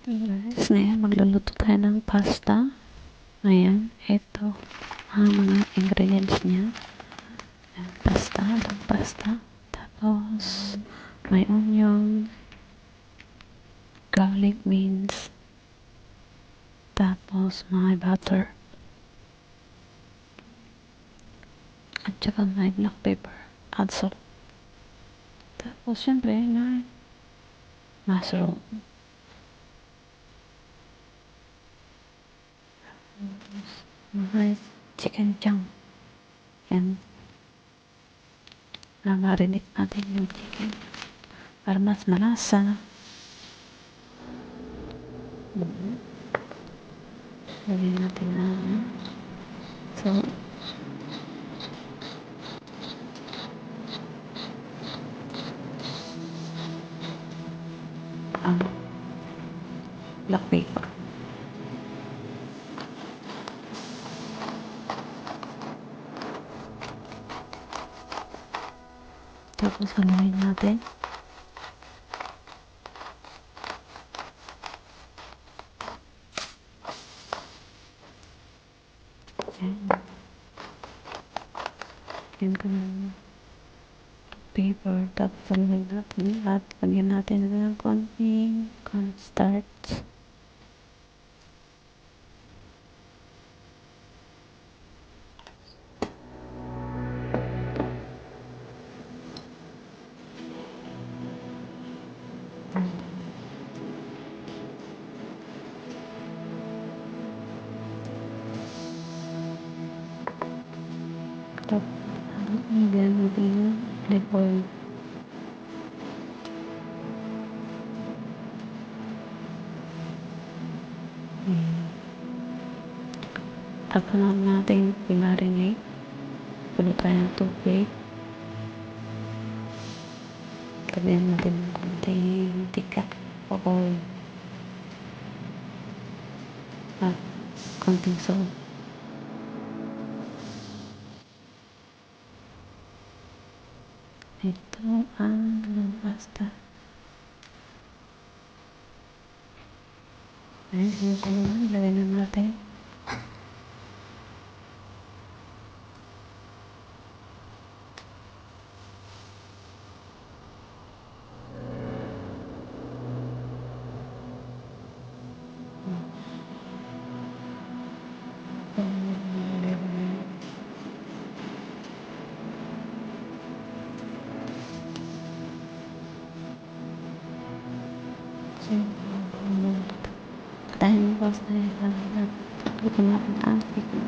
Guys, ngayon magluluto tayo ng pasta. Ayan, ito ang mga ingredients niya. Ayan, pasta. Tapos, may onion, garlic beans, tapos may butter, at saka may black pepper, at salt. Tapos, syempre, may mushroom. May chicken chunk. And namarinate natin yung chicken para mas malasa. Lagyan natin na salt. Black pepper. Tapos haluin natin. Yan ko ng paper. Tapos haluin natin at lagyan natin ng konting cornstarch. Tapos lagyan natin ng olive oil. Tapos natin i-marinate. Pulo tayo ng tubig. Lagyan natin ng konting mantika o oil. At konting salt. Ito ang pasta. Ayan, lagyan na natin. Patayin mo basta yung ito natin ang chicken.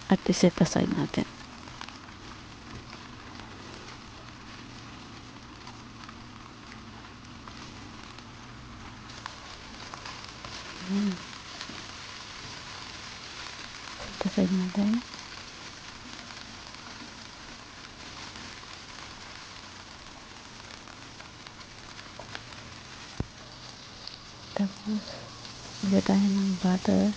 At iset aside natin. Set aside natin. Tapos lagyan tayo ng butter.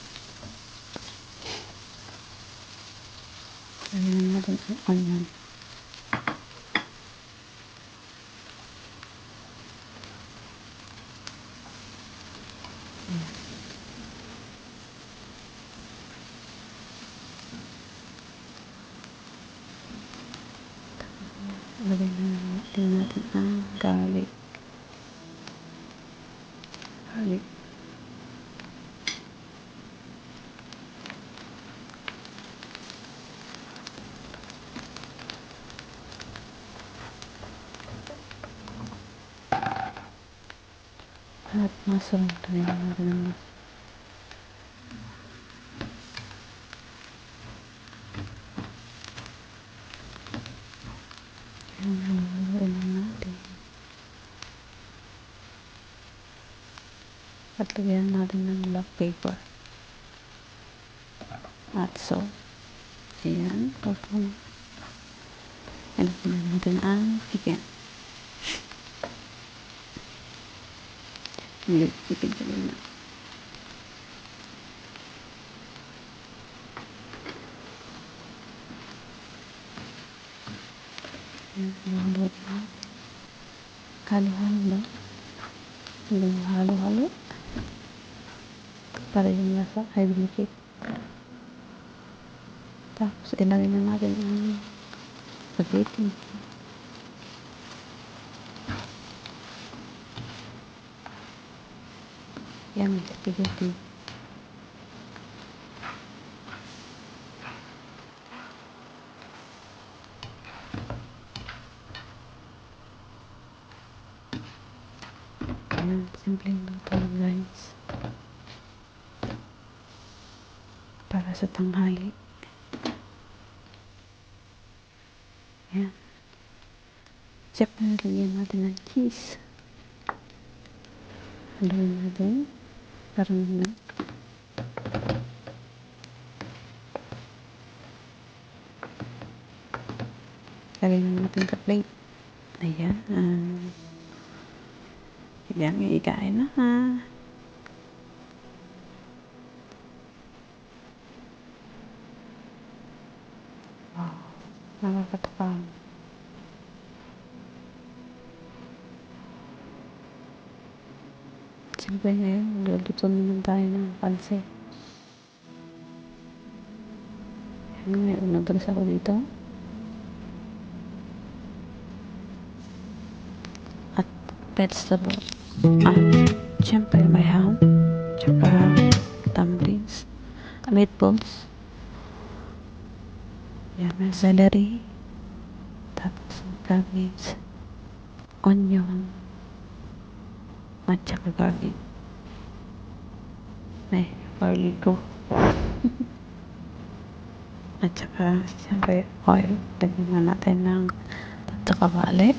Lagyan natin ang onion. Lagyan natin ang garlic. At mushroom. Lagyan natin ang mushroom. Haluin natin. At lagyan natin ng black paper at salt. Ayan. Ilagyan natin ang chicken. Chicken sa na. Halo-halo lang. Halo-halo para yung lasa ay dumikit. Tapos ilagay na natin ang spaghetti. Yan, spaghetti. Ayan, simpleng luto guys. Para sa tanghali. Ayan. Siyempre, lagyan natin ng cheese. Haluin natin. Parang lagyan natin sa plate. Ayan. Ayan, ikain na ha. Wow. Nakakatakam. Siyempre ngayon, luluto naman tayo ng pansit. May unabalas ako dito. At vegetable. Siyempre may ham. Tsaka dumplings. Meatballs. Yan, may celery. Tapos cabbage. Onion. At tsaka garlic. May garlic ko. At saka, siyempre, oil. Lagyan na natin ng tatsa kawali.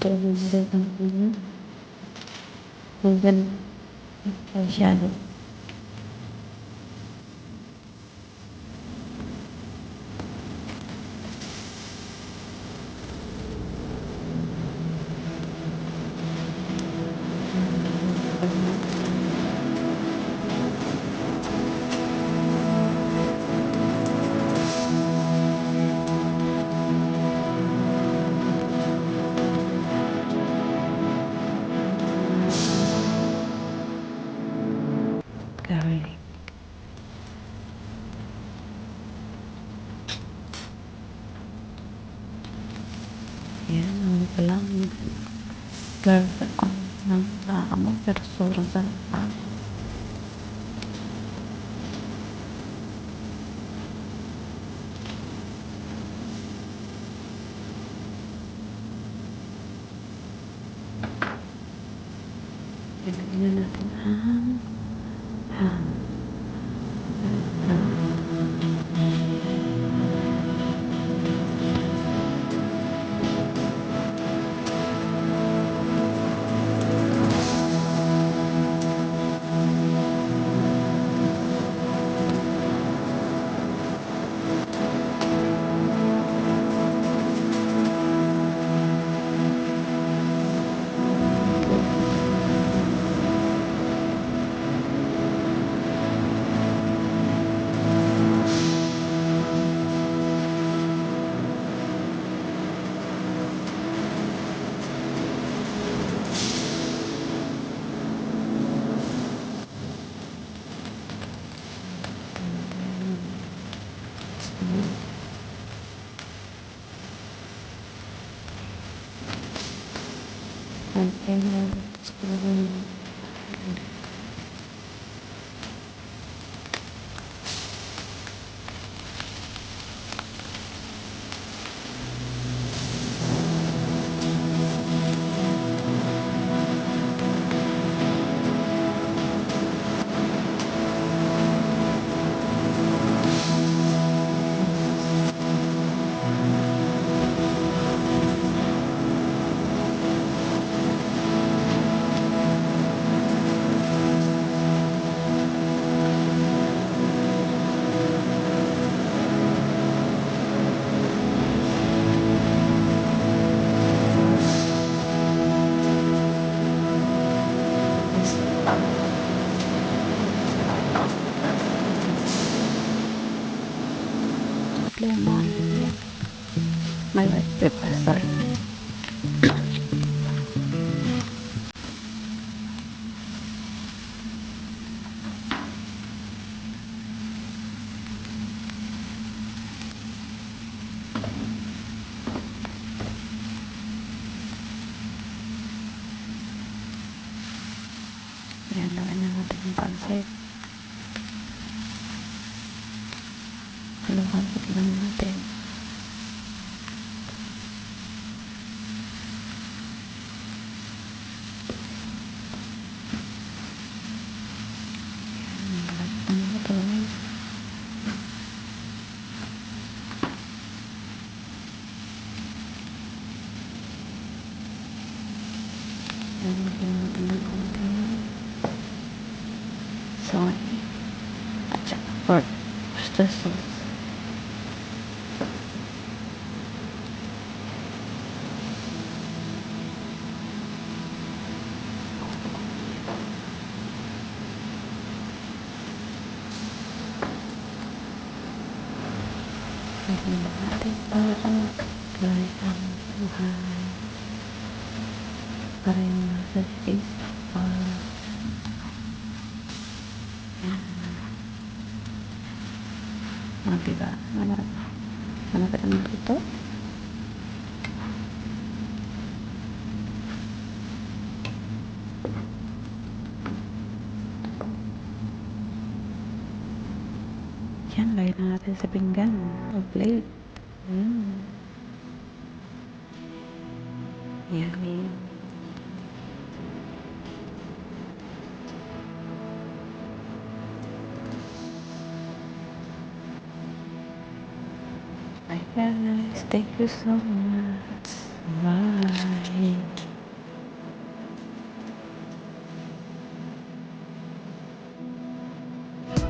Ito na rin ang hanggang masyado. Garlic. Yan, ano pa lang. Garlic ko ng mo, pero sobrang sarap. Ilagyan na natin ang my white paper, sorry. Ayan, lagyan na natin yung pancit. Halong-halong lang natin. Ayan, lagyan na ito. Ayan, lagyan natin ng konti soy at saka pork oyster sauce. Lagyan na natin parang dry ang buhay para yung nasa is diba? Malapit ang luto. Yan, lagyan na natin sa pinggan o plate. Yummy. Bye guys, thank you so much. Bye.